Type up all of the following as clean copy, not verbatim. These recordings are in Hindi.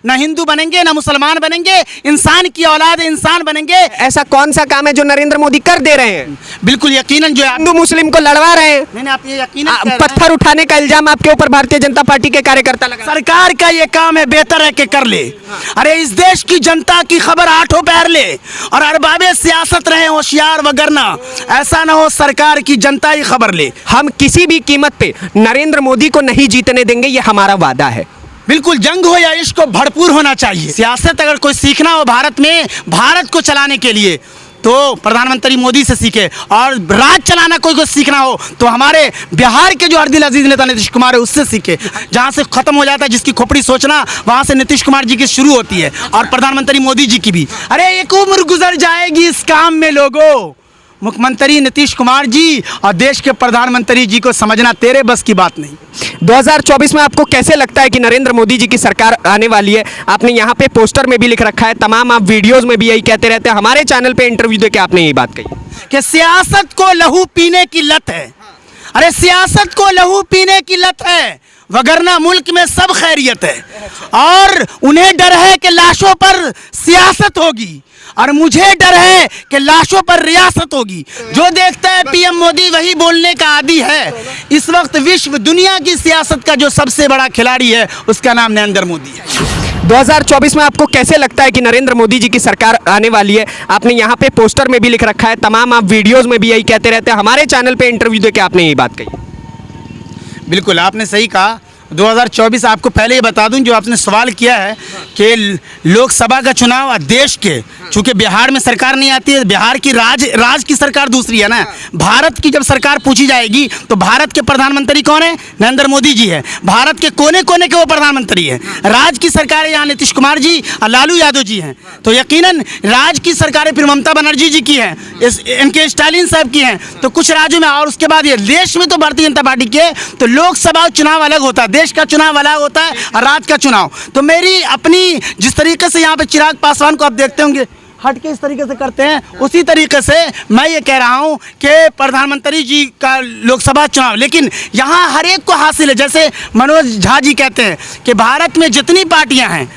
ना हिंदू बनेंगे ना मुसलमान बनेंगे, इंसान की औलाद इंसान बनेंगे। ऐसा कौन सा काम है जो नरेंद्र मोदी कर दे रहे हैं? बिल्कुल यकीनन जो हिंदू मुस्लिम को लड़वा रहे हैं। नहीं आप ये यकीनन कह रहे हैं। पत्थर उठाने का इल्जाम आपके ऊपर भारतीय जनता पार्टी के कार्यकर्ता लगा। सरकार का ये काम है, बेहतर है कि कर ले। अरे इस देश की जनता की खबर आठों पैर ले और अरबाबे सियासत रहे होशियार वगरना, ऐसा ना हो सरकार की जनता ही खबर ले। हम किसी भी कीमत पे नरेंद्र मोदी को नहीं जीतने देंगे, ये हमारा वादा है। बिल्कुल, जंग हो या इश्क हो, भरपूर होना चाहिए। सियासत अगर कोई सीखना हो भारत में, भारत को चलाने के लिए, तो प्रधानमंत्री मोदी से सीखे। और राज चलाना कोई को सीखना हो तो हमारे बिहार के जो अर्दिल अजीज नेता नीतीश कुमार है उससे सीखे। जहाँ से खत्म हो जाता है जिसकी खोपड़ी सोचना, वहाँ से नीतीश कुमार जी की शुरू होती है और प्रधानमंत्री मोदी जी की भी। अरे एक उम्र गुजर जाएगी इस काम में लोगों, मुख्यमंत्री नीतीश कुमार जी और देश के प्रधानमंत्री जी को समझना तेरे बस की बात नहीं। 2024 में आपको कैसे लगता है कि नरेंद्र मोदी जी की सरकार आने वाली है? आपने यहाँ पे पोस्टर में भी लिख रखा है, तमाम आप वीडियोस में भी यही कहते रहते हैं, हमारे चैनल पे इंटरव्यू देके आपने यही बात कही कि सियासत को लहू पीने की लत है। अरे सियासत को लहू पीने की लत है, वगरना मुल्क में सब खैरियत है। और उन्हें डर है कि लाशों पर सियासत होगी और मुझे डर है कि लाशों पर रियासत होगी। जो देखता है पीएम मोदी वही बोलने का आदी है। इस वक्त विश्व दुनिया की सियासत का जो सबसे बड़ा खिलाड़ी है उसका नाम नरेंद्र मोदी है। 2024 में आपको कैसे लगता है कि नरेंद्र मोदी जी की सरकार आने वाली है? आपने यहाँ पे पोस्टर में भी लिख रखा है, तमाम आप वीडियोस में भी यही कहते रहते हैं, हमारे चैनल पे इंटरव्यू देके आपने यही बात कही। बिल्कुल आपने सही कहा। 2024 आपको पहले ही बता दूं, जो आपने सवाल किया है कि लोकसभा का चुनाव देश के, चूंकि बिहार में सरकार नहीं आती है, बिहार की राज की सरकार दूसरी है ना। भारत की जब सरकार पूछी जाएगी तो भारत के प्रधानमंत्री कौन है? नरेंद्र मोदी जी है। भारत के कोने कोने के वो प्रधानमंत्री है। राज की सरकार यहाँ नीतीश कुमार जी और लालू यादव जी हैं, तो यकीनन राज की सरकारें फिर ममता बनर्जी जी की हैं, इनके स्टालिन साहब की हैं, तो कुछ राज्यों में। और उसके बाद ये देश में तो भारतीय जनता पार्टी के, तो लोकसभा चुनाव अलग होता है, देश का चुनाव अलग होता है और राज्य का चुनाव। तो मेरी अपनी जिस तरीके से यहाँ पे चिराग पासवान को आप देखते होंगे हट के इस तरीके से करते हैं, उसी तरीके से मैं ये कह रहा हूँ कि प्रधानमंत्री जी का लोकसभा चुनाव, लेकिन यहाँ हर एक को हासिल है। जैसे मनोज झा जी कहते हैं कि भारत में जितनी पार्टियाँ हैं,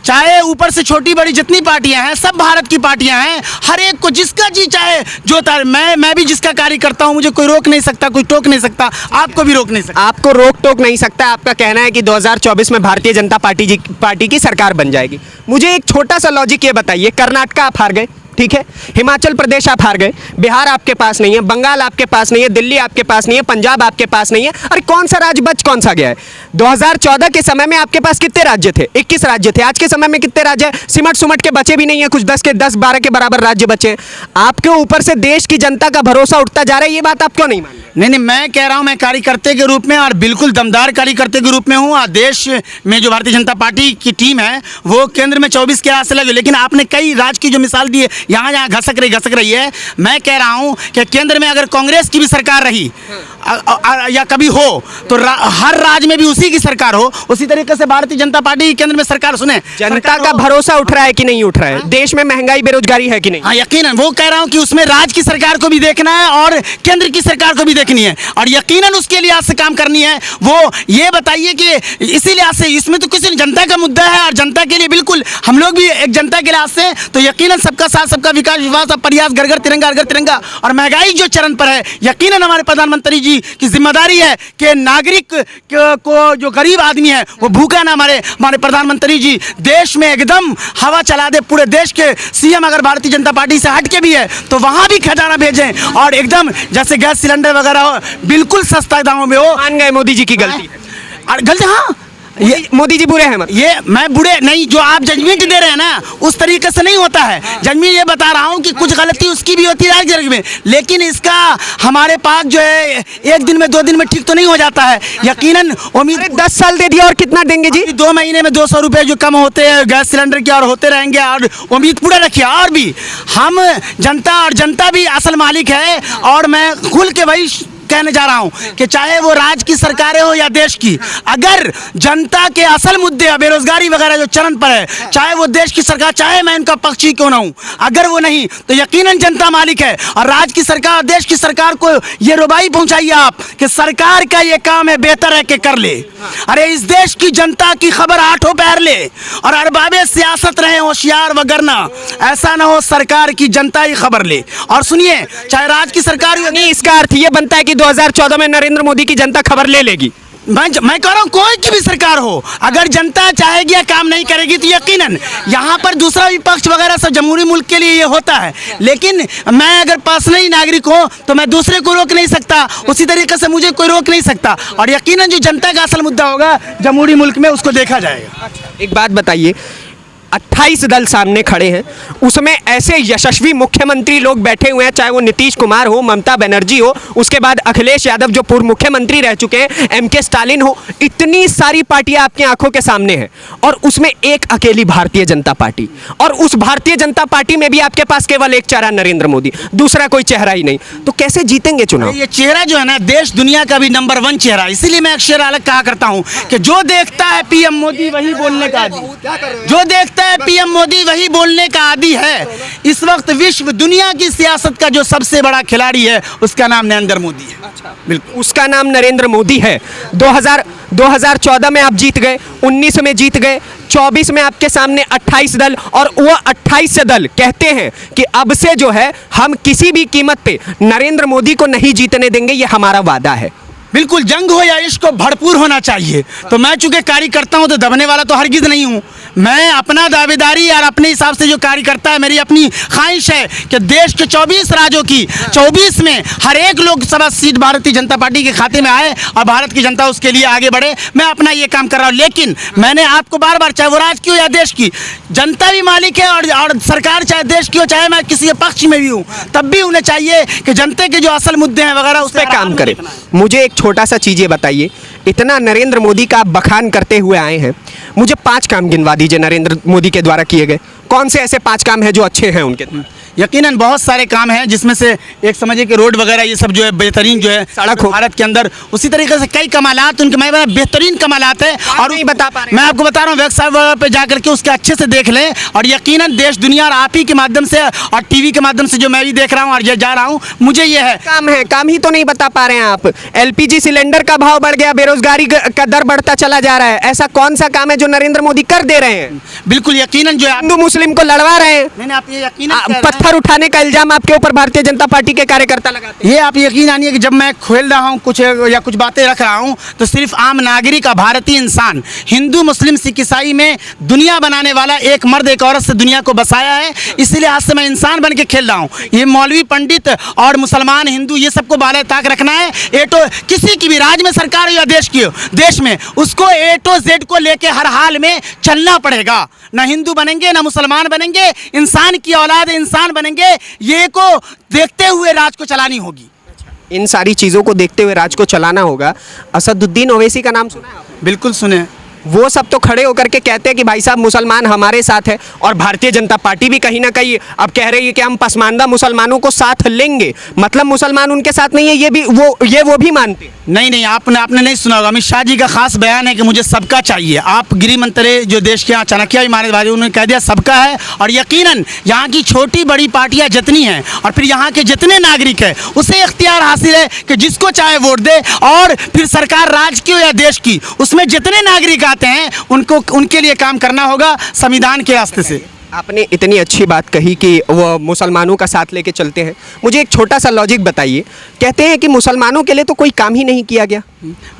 चाहे ऊपर से छोटी बड़ी जितनी पार्टियां हैं, सब भारत की पार्टियां हैं, हर एक को जिसका जी चाहे जो मैं भी जिसका कार्य करता हूं, मुझे कोई रोक नहीं सकता, कोई टोक नहीं सकता, आपको भी रोक नहीं सकता। आपको रोक टोक नहीं सकता। आपका कहना है कि 2024 में भारतीय जनता पार्टी की सरकार बन जाएगी। मुझे एक छोटा सा लॉजिक ये बताइए, कर्नाटका आप हार गए, ठीक है, हिमाचल प्रदेश आप हार गए, बिहार आपके पास नहीं है, बंगाल आपके पास नहीं है, दिल्ली आपके पास नहीं है, पंजाब आपके पास नहीं है, अरे कौन सा राज्य बच कौन सा गया है? 2014 के समय में आपके पास कितने राज्य थे? 21 राज्य थे। आज के समय में कितने राज्य हैं? सिमट सुमट के बचे भी नहीं है, कुछ 10-12 के बराबर राज्य बचे हैं। आपके ऊपर से देश की जनता का भरोसा उठता जा रहा है, ये बात आप क्यों नहीं मान रहे? नहीं, मैं कह रहा हूं, मैं कार्यकर्ता के रूप में और बिल्कुल दमदार कार्यकर्ता के रूप में हूं। और देश में जो भारतीय जनता पार्टी की टीम है वो केंद्र में 24 के रास्ते लगे, लेकिन आपने कई राज्य की जो मिसाल दी है, यहाँ यहाँ घसक रही है। मैं कह रहा हूं कि केंद्र में अगर कांग्रेस की भी सरकार रही या कभी हो तो हर राज्य में भी उसी की सरकार हो, उसी तरीके से भारतीय जनता पार्टी केंद्र में सरकार। सुने, जनता का भरोसा उठ रहा है कि नहीं उठ रहा है? देश में महंगाई बेरोजगारी है कि नहीं? हाँ यकीनन, वो कह रहा हूं कि उसमें राज्य की सरकार को भी देखना है और केंद्र की सरकार को भी देखनी है, और यकीनन उसके लिहाज से काम करनी है। वो ये बताइए कि इसी लिहाज से, इसमें तो किसी जनता का मुद्दा है और जनता के लिए बिल्कुल हम लोग भी एक जनता के लिहाज से, तो यकीनन सबका साथ सबका विकास विश्वास प्रयास घर घर तिरंगा घर तिरंगा। और महंगाई जो चरण पर है, यकीनन हमारे प्रधानमंत्री जी की जिम्मेदारी है कि नागरिक को, जो गरीब आदमी है वो भूखा ना मरे। हमारे प्रधानमंत्री जी देश में एकदम हवा चला दे, पूरे देश के सीएम अगर भारतीय जनता पार्टी से हट के भी है तो वहां भी खजाना भेजें और एकदम जैसे गैस सिलेंडर वगैरह बिल्कुल सस्ता दामों में हो। मान गए मोदी जी की गलती है? गलती, हाँ, ये मोदी जी बुरे हैं मत? ये मैं बुरे नहीं, जो आप जजमेंट दे रहे हैं ना उस तरीके से नहीं होता है जजमेंट। ये बता रहा हूँ कि कुछ गलती उसकी भी होती है राज्य में, लेकिन इसका हमारे पास जो है 1 दिन में 2 दिन में ठीक तो नहीं हो जाता है। यकीनन उम्मीद 10 साल दे दिया और कितना देंगे जी? 2 महीने में 200 रुपये जो कम होते हैं गैस सिलेंडर के और होते रहेंगे, और उम्मीद पूरा रखिए। और भी हम जनता, और जनता भी असल मालिक है, और मैं खुल के वही कहने जा रहा हूँ कि चाहे वो राज्य की सरकारें हो या देश की, अगर जनता के असल मुद्दे बेरोजगारी वगैरह जो चरण पर है, चाहे वो देश की सरकार, चाहे मैं इनका पक्षी क्यों ना हूँ, अगर वो नहीं तो यकीनन जनता मालिक है। और राज्य की सरकार, देश की सरकार को ये रुबाई पहुंचाइए आप कि सरकार का ये काम है, बेहतर है कि कर ले। अरे इस देश की जनता की खबर आठों पैर ले और अरबाबे सियासत रहे होशियार वगरना, ऐसा ना हो सरकार की जनता ही खबर ले। और सुनिए, चाहे राज्य की सरकार हो, नहीं, इसका अर्थ ये बनता है कि 2014 में नरेंद्र मोदी की जनता खबर ले लेगी। मैं कह रहा हूँ कोई की भी सरकार हो, अगर जनता चाहेगी या काम नहीं करेगी तो यकीनन यहाँ पर दूसरा विपक्ष वगैरह सब जमहूरी मुल्क के लिए ये होता है, लेकिन मैं अगर पर्सनली नागरिक हूँ तो मैं दूसरे को रोक नहीं सकता, उसी तरीके से मुझे कोई रोक नहीं सकता। और यकीनन जो जनता का असल मुद्दा होगा जमहूरी मुल्क में, उसको देखा जाएगा। एक बात बताइए, 28 दल सामने खड़े हैं, उसमें ऐसे यशस्वी मुख्यमंत्री लोग बैठे हुए हैं, चाहे वो नीतीश कुमार हो, ममता बनर्जी हो, उसके बाद अखिलेश यादव जो पूर्व मुख्यमंत्री रह चुके हैं, एमके स्टालिन हो, इतनी सारी पार्टियां आपकी आंखों के सामने हैं और उसमें एक अकेली भारतीय जनता पार्टी, और उस भारतीय जनता पार्टी में भी आपके पास केवल एक चेहरा नरेंद्र मोदी, दूसरा कोई चेहरा ही नहीं। तो कैसे जीतेंगे चुनाव? ये चेहरा जो है ना, देश दुनिया का भी नंबर 1 चेहरा, इसीलिए मैं अक्सर अलग कहा करता हूँ कि जो देखता है पीएम मोदी वही बोलने का आदी, जो देखता है पीएम मोदी वही बोलने का आदी है। इस वक्त विश्व दुनिया की सियासत का जो सबसे बड़ा खिलाड़ी है उसका नाम नरेंद्र मोदी है। बिल्कुल, उसका नाम नरेंद्र मोदी है। 2014 में आप जीत गए, 19 में जीत गए, 24 में आपके सामने 28 दल, और वो 28 दल कहते हैं कि अब से जो है हम किसी भी कीमत पे नरेंद्र मोदी को नहीं जीतने देंगे, ये हमारा वादा है। बिल्कुल, जंग हो या इश्क हो, भरपूर होना चाहिए। तो मैं चूंकि कार्य करता हूं तो दबने वाला तो हरगिज नहीं हूं। मैं अपना दावेदारी और अपने हिसाब से जो कार्य करता है, मेरी अपनी ख्वाहिश है कि देश के 24 राज्यों की 24 में हर एक लोकसभा सीट भारतीय जनता पार्टी के खाते में आए और भारत की जनता उसके लिए आगे बढ़े। मैं अपना ये काम कर रहा हूँ, लेकिन मैंने आपको बार बार, चाहे वो राज्य की हो या देश की, जनता भी मालिक है और सरकार चाहे देश की हो, चाहे मैं किसी पक्ष में भी हूँ, तब भी उन्हें चाहिए कि जनता के जो असल मुद्दे हैं वगैरह उस पर काम करें। मुझे एक छोटा सा चीज़ ये बताइए, इतना नरेंद्र मोदी का आप बखान करते हुए आए हैं, मुझे 5 काम गिनवा दीजिए नरेंद्र मोदी के द्वारा किए गए। कौन से ऐसे 5 काम हैं जो अच्छे हैं उनके? यकीनन बहुत सारे काम हैं, जिसमें से एक समझिए कि रोड वगैरह ये सब जो है बेहतरीन जो है सड़क हो भारत के अंदर, उसी तरीके से कई कमालात उनके मैं बेहतरीन कमालात है। और नहीं बता पा रहे, मैं आपको बता रहा हूँ, वेबसाइट पे जाकर के उसके अच्छे से देख लें। और यकीनन देश दुनिया और आप ही के माध्यम से और टीवी के माध्यम से जो मैं भी देख रहा हूँ और जा रहा हूँ, मुझे ये है काम ही तो नहीं बता पा रहे हैं आप। LPG सिलेंडर का भाव बढ़ गया, बेरोजगारी का दर बढ़ता चला जा रहा है, ऐसा कौन सा काम है जो नरेंद्र मोदी कर दे रहे हैं? बिल्कुल, यकीनन जो है हिंदू मुस्लिम को लड़वा रहे हैं, नहीं आप ये यकीनन पत्थर उठाने का इल्जाम आपके ऊपर भारतीय जनता पार्टी के कार्यकर्ता लगाते हैं। ये आप यकीन आनिए कि जब मैं खोल रहा हूँ कुछ या कुछ बातें रख रहा हूँ, तो सिर्फ आम नागरिक, भारतीय इंसान, हिंदू मुस्लिम सिख ईसाई में दुनिया बनाने वाला एक मर्द एक औरत से दुनिया को बसाया है। इसीलिए आज से मैं इंसान बन के खेल रहा हूँ। ये मौलवी पंडित और मुसलमान हिंदू ये सबको बाले ताक रखना है। ए तो किसी की भी राज्य में सरकार या देश की हो, देश में उसको A to Z को लेके हर हाल में चलना पड़ेगा। ना हिंदू बनेंगे ना मुसलमान बनेंगे, इंसान की औलाद इंसान बनेंगे। ये को देखते हुए राज को चलानी होगी। इन सारी चीज़ों को देखते हुए राज को चलाना होगा। असदुद्दीन ओवैसी का नाम सुना है आपने? बिल्कुल सुने। वो सब तो खड़े होकर के कहते हैं कि भाई साहब मुसलमान हमारे साथ है, और भारतीय जनता पार्टी भी कहीं ना कहीं अब कह रही है कि हम पसमानदा मुसलमानों को साथ लेंगे। मतलब मुसलमान उनके साथ नहीं है, ये वो भी मानते हैं। नहीं, आपने नहीं सुना होगा। अमित शाह जी का खास बयान है कि मुझे सबका चाहिए। आप गृह मंत्री जो देश के यहाँ चाणक्य भी माने बाजी, उन्होंने कह दिया सबका है। और यकीनन यहाँ की छोटी बड़ी पार्टियाँ जितनी हैं और फिर यहाँ के जितने नागरिक हैं, उसे इख्तियार हासिल है कि जिसको चाहे वोट दे। और फिर सरकार राज्य की हो या देश की, उसमें जितने नागरिक आते हैं उनको उनके लिए काम करना होगा संविधान के रास्ते से। आपने इतनी अच्छी बात कही कि वो मुसलमानों का साथ लेके चलते हैं। मुझे एक छोटा सा लॉजिक बताइए। कहते हैं कि मुसलमानों के लिए तो कोई काम ही नहीं किया गया।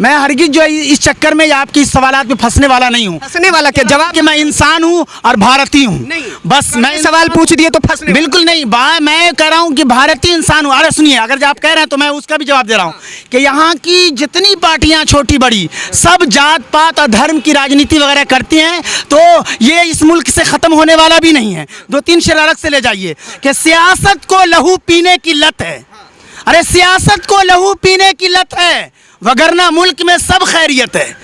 मैं हरगिज जो है इस चक्कर में या आपकी इस सवालात में फंसने वाला नहीं हूँ। फंसने वाला क्या? जवाब कि मैं इंसान हूँ और भारतीय हूँ। नहीं, बस मैं सवाल पूछ दिए तो फंसने बिल्कुल नहीं। मैं कह रहा हूँ कि भारतीय इंसान हूँ। अरे सुनिए, अगर आप कह रहे हैं तो मैं उसका भी जवाब दे रहा हूँ कि यहाँ की जितनी पार्टियाँ छोटी बड़ी सब जात पात और धर्म की राजनीति वगैरह करती हैं, तो ये इस मुल्क से खत्म होने वाला भी नहीं है। 2-3 शेर अलग से ले जाइए कि सियासत को लहू पीने की लत है। अरे सियासत को लहू पीने की लत है, वगरना मुल्क में सब खैरियत है।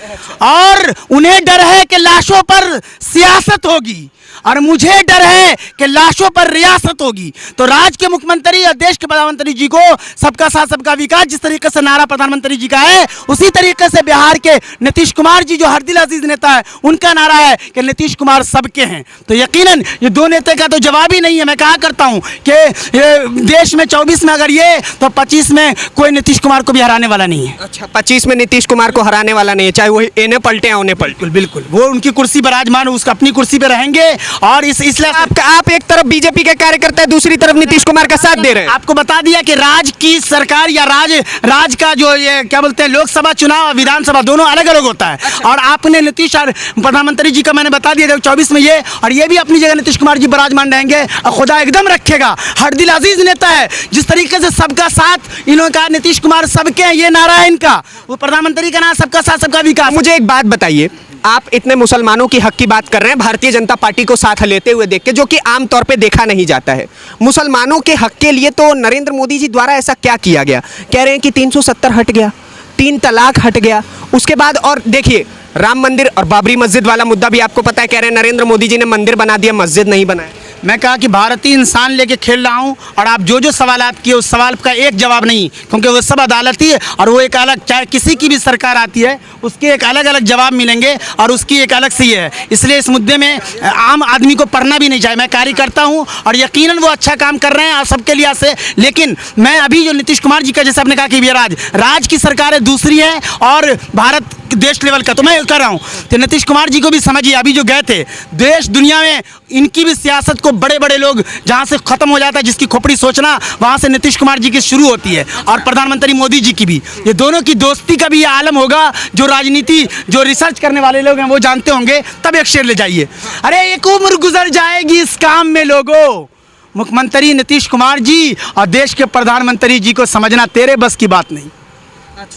और उन्हें डर है कि लाशों पर सियासत होगी। और मुझे डर है कि लाशों पर रियासत होगी। तो राज्य के मुख्यमंत्री और देश के प्रधानमंत्री जी को सबका साथ सबका विकास जिस तरीके से नारा प्रधानमंत्री जी का है, उसी तरीके से बिहार के नीतीश कुमार जी जो हर दिल अजीज नेता है, उनका नारा है कि नीतीश कुमार सबके हैं। तो यकीनन ये दो नेता का तो जवाब ही नहीं है। मैं कहा करता हूं कि ये देश में 24 में अगर ये तो 25 में कोई नीतीश कुमार को भी हराने वाला नहीं है। अच्छा, 25 में नीतीश कुमार को हराने वाला नहीं है, चाहे वो इन्हें पलटे या उन्हें पलटे। बिल्कुल वो उनकी कुर्सी पर आजमान उसका अपनी कुर्सी पे रहेंगे। और इसलिए आप एक तरफ बीजेपी के कार्यकर्ता है, दूसरी तरफ नीतीश कुमार का साथ दे रहे हैं। आपको बता दिया कि राज्य की सरकार या राज का जो ये क्या बोलते हैं लोकसभा चुनाव और विधानसभा दोनों अलग अलग होता है। और आपने नीतीश और प्रधानमंत्री जी का मैंने बता दिया 24 में ये और ये भी अपनी जगह नीतीश कुमार जी विराजमान रहेंगे और खुदा एकदम रखेगा। हर दिल अजीज नेता है, जिस तरीके से सबका साथ इन्होंने कहा नीतीश कुमार सबके हैं, ये नारा है इनका। वो प्रधानमंत्री का नारा सबका साथ सबका विकास। मुझे एक बात बताइए, आप इतने मुसलमानों की हक की बात कर रहे हैं भारतीय जनता पार्टी को साथ लेते हुए देख के, जो कि आमतौर पे देखा नहीं जाता है। मुसलमानों के हक के लिए तो नरेंद्र मोदी जी द्वारा ऐसा क्या किया गया? कह रहे हैं कि 370 हट गया, 3 तलाक हट गया, उसके बाद और देखिए राम मंदिर और बाबरी मस्जिद वाला मुद्दा भी आपको पता है, कह रहे हैं नरेंद्र मोदी जी ने मंदिर बना दिया, मस्जिद नहीं बनाया। मैं कहा कि भारतीय इंसान लेके खेल रहा हूं और आप जो सवालात किए उस सवाल का एक जवाब नहीं, क्योंकि वो सब अदालती है और वो एक अलग, चाहे किसी की भी सरकार आती है उसके एक अलग अलग जवाब मिलेंगे और उसकी एक अलग सी है। इसलिए इस मुद्दे में आम आदमी को पढ़ना भी नहीं चाहिए। मैं कार्य करता हूं और यकीनन वो अच्छा काम कर रहे हैं और सबके लिए से। लेकिन मैं अभी जो नीतीश कुमार जी का जैसे आपने कहा कि ये राज की सरकार है, दूसरी है और भारत देश लेवल का, तो मैं कर रहा हूं तो नीतीश कुमार जी को भी समझिए। अभी जो गए थे देश दुनिया में, इनकी भी सियासत को बड़े बड़े लोग जहां से खत्म हो जाता है, जिसकी खोपड़ी सोचना वहां से नीतीश कुमार जी की शुरू होती है और प्रधानमंत्री मोदी जी की भी। ये दोनों की दोस्ती का भी ये आलम होगा, जो राजनीति जो रिसर्च करने वाले लोग हैं वो जानते होंगे। तब एक शेर ले जाइए, अरे एक उम्र गुजर जाएगी इस काम में लोगों, मुख्यमंत्री नीतीश कुमार जी और देश के प्रधानमंत्री जी को समझना तेरे बस की बात नहीं।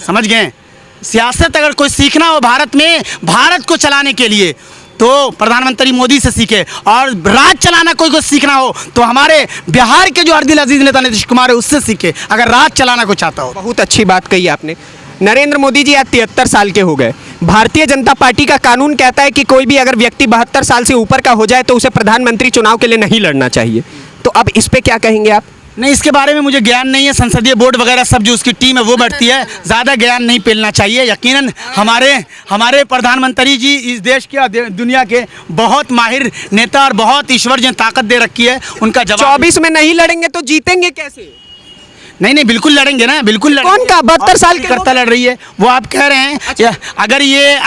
समझ गए? सियासत अगर कोई सीखना हो भारत में, भारत को चलाने के लिए, तो प्रधानमंत्री मोदी से सीखे। और राज चलाना कोई को सीखना हो तो हमारे बिहार के जो हर दिल अजीज नेता नीतीश कुमार है उससे सीखे, अगर राज चलाना को चाहता हो। बहुत अच्छी बात कही आपने। नरेंद्र मोदी जी आज 73 साल के हो गए। भारतीय जनता पार्टी का कानून कहता है कि कोई भी अगर व्यक्ति 72 साल से ऊपर का हो जाए तो उसे प्रधानमंत्री चुनाव के लिए नहीं लड़ना चाहिए। तो अब इस पे क्या कहेंगे आप? नहीं, इसके बारे में मुझे ज्ञान नहीं है। संसदीय बोर्ड वगैरह सब जो उसकी टीम है वो बैठती है, ज़्यादा ज्ञान नहीं फैलना चाहिए। यकीनन हमारे प्रधानमंत्री जी इस देश के दुनिया के बहुत माहिर नेता और बहुत ईश्वर जी ने ताकत दे रखी है। उनका जवाब 24 में नहीं लड़ेंगे तो जीतेंगे कैसे? नहीं बिल्कुल लड़ेंगे ना, बिल्कुल लड़ेंगे। कौन का 72 साल के करता लड़ रही है वो आप कह रहे हैं? अच्छा। अगर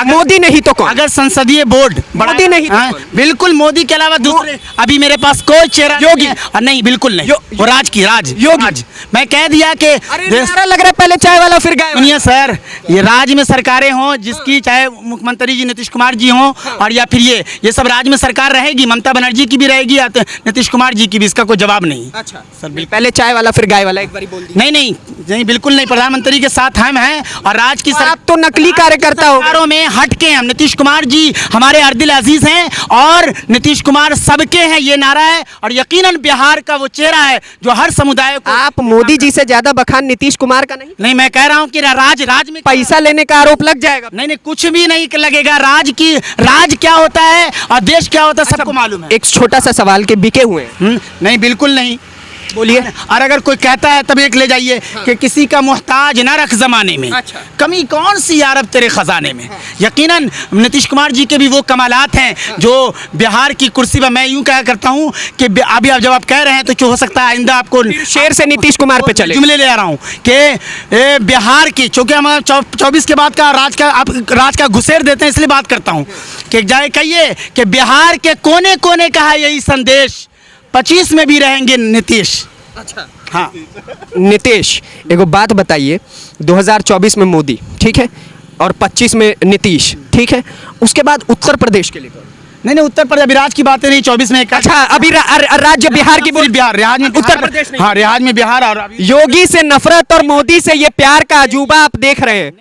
मोदी नहीं तो कौन? अगर संसदीय बोर्ड मोदी नहीं तो कौन? बिल्कुल मोदी के अलावा दूसरे अभी मेरे पास कोई चेहरा योगी नहीं, बिल्कुल नहीं। वो राज योगी। मैं कह दिया कि नारा लग रहा है पहले चाय वाला फिर गाय। सुनिए सर, ये राज्य में सरकारें हों जिसकी, चाहे मुख्यमंत्री जी नीतीश कुमार जी हों और या फिर ये सब राज्य में सरकार रहेगी, ममता बनर्जी की भी रहेगी या नीतीश कुमार जी की भी, इसका कोई जवाब नहीं। अच्छा सर, पहले चाय वाला फिर गाय वाला, एक बार बोल नहीं बिल्कुल नहीं। प्रधानमंत्री के साथ हम हैं और राज की आप तो नकली कार्यकर्ता हो। सरकारों में हट के हम, नीतीश कुमार जी हमारे हर दिल अजीज हैं और नीतीश कुमार सबके हैं, ये नारा है। और यकीनन बिहार का वो चेहरा है जो हर समुदाय को। आप मोदी जी से ज्यादा बखान नीतीश कुमार का नहीं? मैं कह रहा हूँ कि राज में पैसा लेने का आरोप लग जाएगा। नहीं कुछ भी नहीं लगेगा। राज क्या होता है और देश क्या होता है सबको मालूम है। एक छोटा सा सवाल के बिके हुए हैं? नहीं बिल्कुल नहीं। बोलिए। और अगर कोई कहता है तब एक ले जाइए कि किसी का मुहताज ना रख जमाने में। अच्छा। कमी कौन सी यार अब तेरे खजाने में। यकीनन नीतीश कुमार जी के भी वो कमालात हैं जो बिहार की कुर्सी पर, मैं यूं कहा करता हूं कि अभी आप जब आप कह रहे हैं तो हो सकता है आइंदा आपको शेर से नीतीश कुमार पे चले जुमले ले आ रहा हूं कि बिहार की, चूंकि हम 24 के बाद का राज का घुसेर देते हैं, इसलिए बात करता हूं कि जाए कहिए कि बिहार के कोने कोने का है यही संदेश, 25 में भी रहेंगे नीतीश। अच्छा हाँ नीतीश, एगो बात बताइए, 2024 में मोदी ठीक है और 25 में नीतीश ठीक है, उसके बाद उत्तर प्रदेश के लिए नहीं उत्तर प्रदेश अभी राज की बातें नहीं, 24 में। अच्छा अभी राज्य बिहार की बिहार, रियाज में उत्तर प्रदेश नहीं। हाँ रियाज में बिहार और योगी से नफरत और मोदी से ये प्यार का अजूबा आप देख रहे हैं।